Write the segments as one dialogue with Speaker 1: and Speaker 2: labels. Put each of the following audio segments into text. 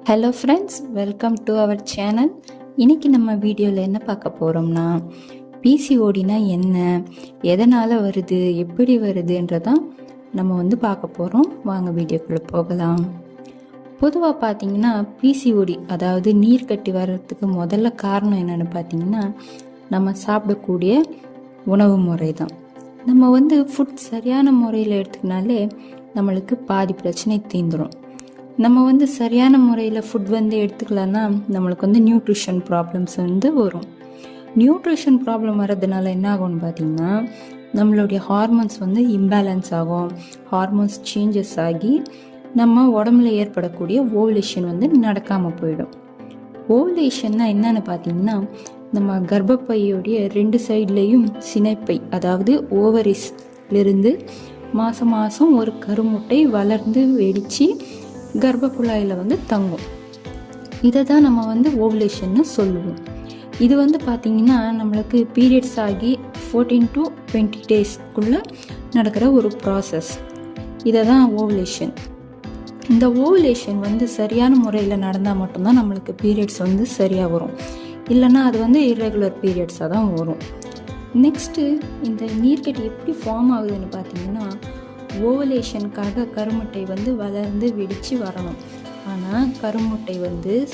Speaker 1: Hello friends, welcome to our channel. இன்றைக்கி நம்ம வீடியோவில் என்ன பார்க்க போகிறோம்னா, பிசிஓடினா என்ன, எதனால் வருது, எப்படி வருதுன்றதான் நம்ம பார்க்க போகிறோம். வாங்க வீடியோக்குள்ளே போகலாம். பொதுவாக பார்த்தீங்கன்னா பிசிஓடி அதாவது நீர் கட்டி வர்றதுக்கு முதல்ல காரணம் என்னென்னு பார்த்தீங்கன்னா, நம்ம சாப்பிடக்கூடிய உணவு முறை தான். நம்ம ஃபுட் சரியான முறையில் எடுத்துக்கினாலே நம்மளுக்கு பாதி பிரச்சனை தீந்துடும். நம்ம சரியான முறையில் ஃபுட் எடுத்துக்கலன்னா நம்மளுக்கு நியூட்ரிஷன் ப்ராப்ளம்ஸ் வரும். நியூட்ரிஷன் ப்ராப்ளம் வர்றதுனால என்ன ஆகும்னு பார்த்தீங்கன்னா, நம்மளுடைய ஹார்மோன்ஸ் இம்பேலன்ஸ் ஆகும். ஹார்மோன்ஸ் சேஞ்சஸ் ஆகி நம்ம உடம்புல ஏற்படக்கூடிய ஓவலேஷன் நடக்காமல் போயிடும். ஓவலேஷன்னா என்னன்னு பார்த்தீங்கன்னா, நம்ம கர்ப்பப்பையோடைய 2 சைட்லேயும் சினைப்பை அதாவது ஓவரிஸ்லேருந்து மாதம் ஒரு கருமுட்டை வளர்ந்து வெடித்து கர்ப்ப குழாயில் தங்கும். இதை தான் நம்ம ஓவலேஷன்னு சொல்லுவோம். இது பார்த்திங்கன்னா நம்மளுக்கு பீரியட்ஸ் ஆகி 14 to 20 டேஸ்க்குள்ளே நடக்கிற ஒரு ப்ராசஸ். இதை தான் ஓவலேஷன். இந்த ஓவலேஷன் சரியான முறையில் நடந்தால் மட்டும்தான் நம்மளுக்கு பீரியட்ஸ் சரியாக வரும். இல்லைன்னா அது இர்ரெகுலர் பீரியட்ஸாக தான் வரும். நெக்ஸ்ட்டு இந்த நீர்க்கட்டி எப்படி ஃபார்ம் ஆகுதுன்னு பார்த்தீங்கன்னா, ஓவலேஷனுக்காக கருமுட்டை வளர்ந்து வெடித்து வரணும். ஆனால் கருமுட்டை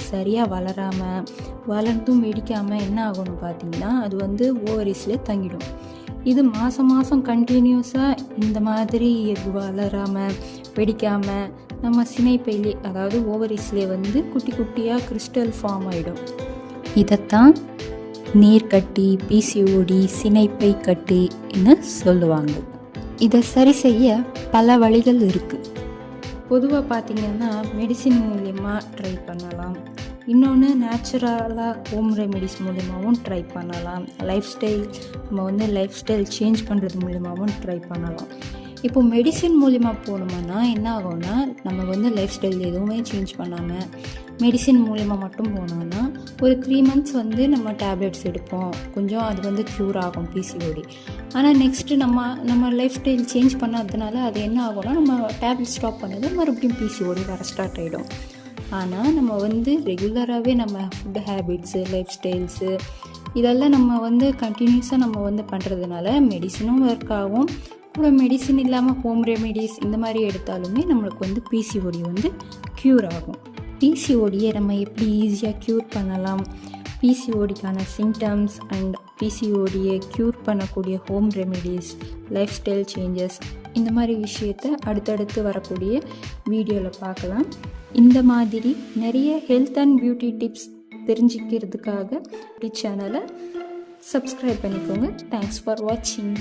Speaker 1: சரியாக வளராமல் வளர்ந்தும் வெடிக்காமல் என்ன ஆகும்னு பார்த்தீங்கன்னா, அது ஓவரிஸ்லேயே தங்கிடும். இது மாதம் கண்டினியூஸாக இந்த மாதிரி வளராமல் வெடிக்காமல் நம்ம சினைப்பையிலே அதாவது ஓவரிஸ்லேயே குட்டி குட்டியாக கிறிஸ்டல் ஃபார்ம் ஆகிடும். இதைத்தான் நீர்க்கட்டி, பிசிஓடி, சினைப்பை கட்டின்னு சொல்லுவாங்க. இதை சரி செய்ய பல வழிகள் இருக்குது. பொதுவாக பார்த்திங்கன்னா மெடிசின் மூலிமா ட்ரை பண்ணலாம். இன்னொன்று நேச்சுரலாக ஹோம் ரெமெடிஸ் மூலிமாவும் ட்ரை பண்ணலாம். நம்ம லைஃப் ஸ்டைல் சேஞ்ச் பண்ணுறது மூலிமாவும் ட்ரை பண்ணலாம். இப்போ மெடிசின் மூலிமா போகணுமானா என்ன ஆகும்னா, நம்ம லைஃப் ஸ்டைல் எதுவுமே சேஞ்ச் பண்ணாமல் மெடிசின் மூலிமா மட்டும் போனோம்னா ஒரு 3 months நம்ம டேப்லெட்ஸ் எடுப்போம். கொஞ்சம் அது க்யூர் ஆகும் பிசிஓடி. ஆனால் நெக்ஸ்ட்டு நம்ம லைஃப் ஸ்டைல் சேஞ்ச் பண்ணாததுனால அது என்ன ஆகும்னா, நம்ம டேப்லெட் ஸ்டாப் பண்ணது மறுபடியும் பிசிஓடி வர ஸ்டார்ட் ஆகிடும். ஆனால் நம்ம ரெகுலராகவே நம்ம ஃபுட் ஹேபிட்ஸு, லைஃப் ஸ்டைல்ஸு இதெல்லாம் நம்ம கண்டினியூஸாக நம்ம பண்ணுறதுனால மெடிசனும் ஒர்க் ஆகும். கூட மெடிசின் இல்லாமல் ஹோம் ரெமெடிஸ் இந்த மாதிரி எடுத்தாலுமே நம்மளுக்கு பிசிஓடி க்யூர் ஆகும். பிசிஓடியை நம்ம எப்படி ஈஸியாக க்யூர் பண்ணலாம், பிசிஓடிக்கான சிம்டம்ஸ் அண்ட் பிசிஓடியை க்யூர் பண்ணக்கூடிய home remedies, life style changes இந்த மாதிரி விஷயத்தை அடுத்தடுத்து வரக்கூடிய வீடியோவில் பார்க்கலாம். இந்த மாதிரி நிறைய ஹெல்த் அண்ட் பியூட்டி டிப்ஸ் தெரிஞ்சுக்கிறதுக்காக சேனலை சப்ஸ்கிரைப் பண்ணிக்கோங்க. தேங்க்ஸ் ஃபார் வாட்சிங்.